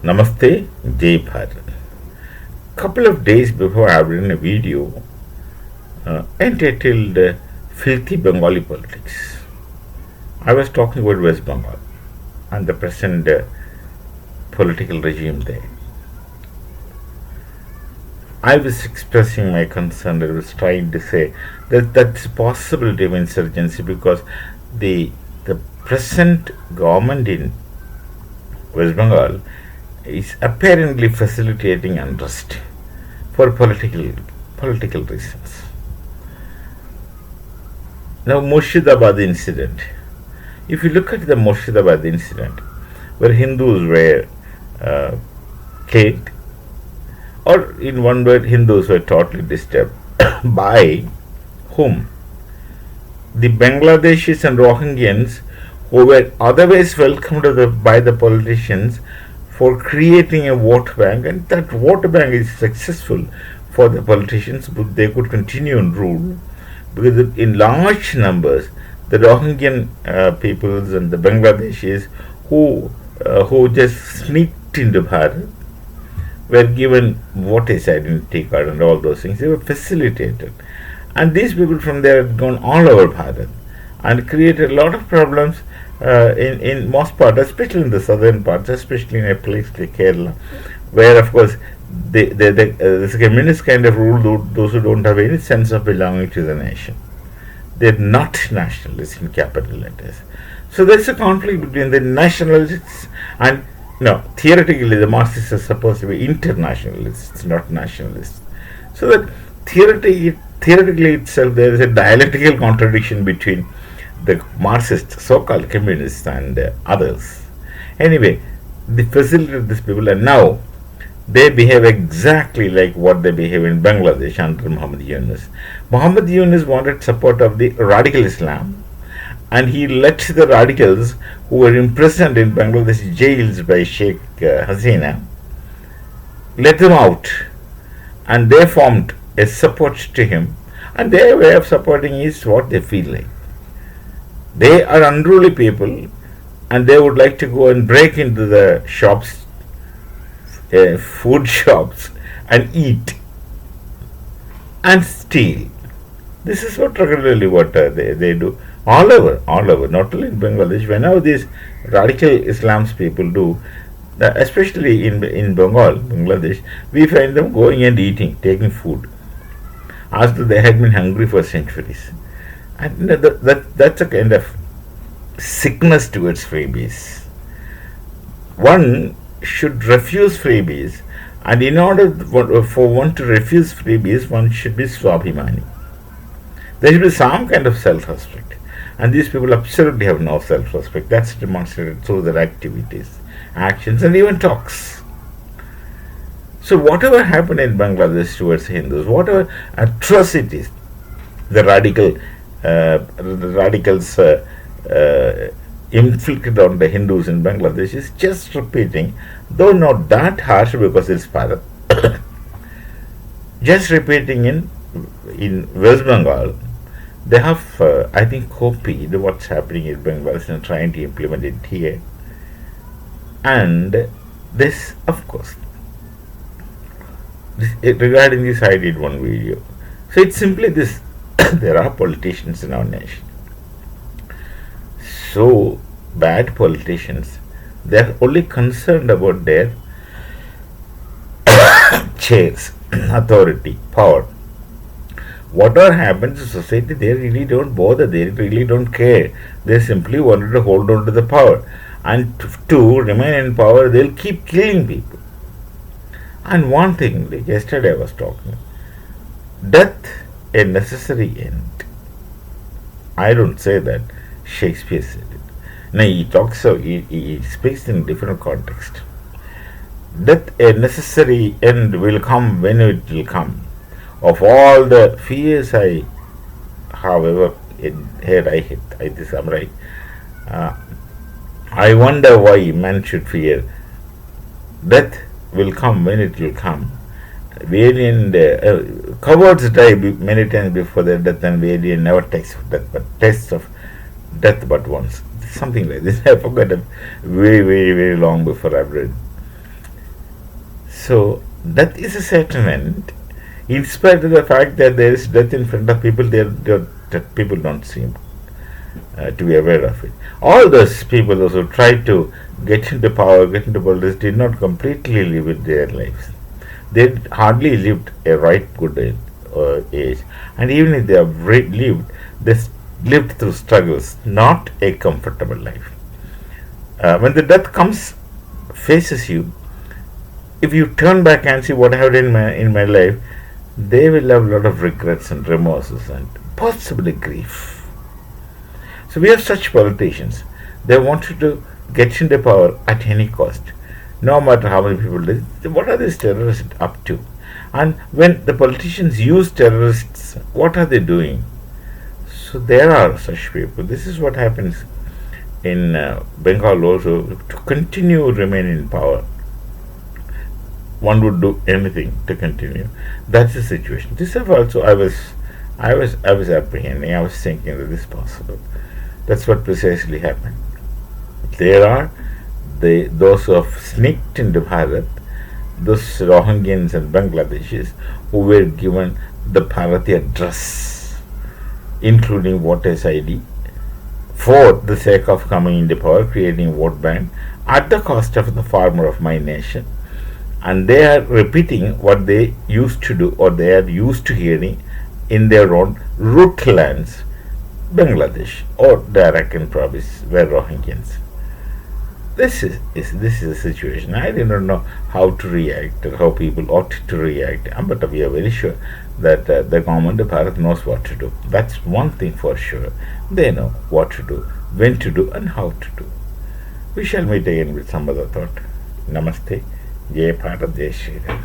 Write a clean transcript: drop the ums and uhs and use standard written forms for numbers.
Namaste, Jai Bharat. Couple of days before, I've written a video entitled Filthy Bengali Politics. I was talking about West Bengal and the present political regime there. I was expressing my concern. I was trying to say that that's a possibility of insurgency because the present government in West Bengal is apparently facilitating unrest for political reasons. Now, Murshidabad incident. If you look at the Murshidabad incident, where Hindus were killed, or in one word, Hindus were totally disturbed by whom? The Bangladeshis and Rohingyans, who were otherwise welcomed by the politicians for creating a vote bank, and that vote bank is successful for the politicians, but they could continue and rule because in large numbers the Rohingyan peoples and the Bangladeshis who just sneaked into Bharat were given voters identity card and all those things. They were facilitated, and these people from there had gone all over Bharat and created a lot of problems in most parts, especially in the southern parts, especially in a place like Kerala, where of course this communist kind of rule those who don't have any sense of belonging to the nation. They're not nationalists in capital letters. So there's a conflict between the nationalists and theoretically the Marxists are supposed to be internationalists, not nationalists. So that theoretically itself there is a dialectical contradiction between the Marxist so-called communists and others. Anyway, they facilitate these people, and now they behave exactly like what they behave in Bangladesh under Muhammad Yunus. Muhammad Yunus wanted support of the radical Islam, and he let the radicals who were imprisoned in Bangladesh jails by Sheikh Hasina, let them out, and they formed a support to him, and their way of supporting is what they feel like. They are unruly people, and they would like to go and break into the shops, food shops, and eat and steal. This is regularly what they do all over, not only in Bangladesh. Whenever these radical Islam's people do, especially in Bengal, Bangladesh, we find them going and eating, taking food, as though they had been hungry for centuries. And that's a kind of sickness towards freebies. One should refuse freebies, and in order for one to refuse freebies, one should be swabhimani. There should be some kind of self-respect, and these people absolutely have no self-respect. That's demonstrated through their activities, actions, and even talks. So whatever happened in Bangladesh towards Hindus, whatever atrocities the radicals inflicted on the Hindus in Bangladesh is just repeating, though not that harsh because it's Bharat, just repeating in West Bengal. They have, I think, copied what's happening in Bangladesh and trying to implement it here. And this, of course, regarding this, I did one video. So it's simply this: there are politicians in our nation, so bad politicians, they're only concerned about their chairs, authority, power. Whatever happens to society, they really don't bother, they really don't care. They simply wanted to hold on to the power, and to remain in power, they'll keep killing people. And one thing, like yesterday I was talking, death a necessary end. I don't say that, Shakespeare said it. Now he speaks in different context. Death a necessary end will come when it will come. Of all the fears I have ever had, I'm right. I wonder why man should fear. Death will come when it will come. Cowards die many times before their death, and Vedian never takes tests of death but once. Something like this. I forgot it very, very, very long before I've read. So death is a certain end. In spite of the fact that there is death in front of people, that people don't seem to be aware of it. All those people, those who tried to get into power, get into politics, did not completely live with their lives. They hardly lived a right good age, and even if they have lived, they lived through struggles, not a comfortable life. When the death comes, faces you, if you turn back and see what I have done in my life, they will have a lot of regrets and remorses and possibly grief. So we have such politicians. They wanted to get into power at any cost, no matter how many people did. What are these terrorists up to? And when the politicians use terrorists, what are they doing? So there are such people. This is what happens in Bengal also. To continue remain in power, one would do anything to continue. That's the situation. This have also I was apprehending. I was thinking that this is possible. That's what precisely happened. There are those who have sneaked into Bharat, those Rohingyans and Bangladeshis who were given the Bharatiya dress, including voters ID, for the sake of coming into power, creating vote bank at the cost of the farmer of my nation. And they are repeating what they used to do, or they are used to hearing in their own root lands, Bangladesh or the Arakan province, where Rohingyans. This is the situation. I do not know how to react or how people ought to react, but we are very sure that the government of Bharat knows what to do. That's one thing for sure. They know what to do, when to do, and how to do. We shall meet again with some other thought. Namaste. Jai Bharat, Jai Shri Ram.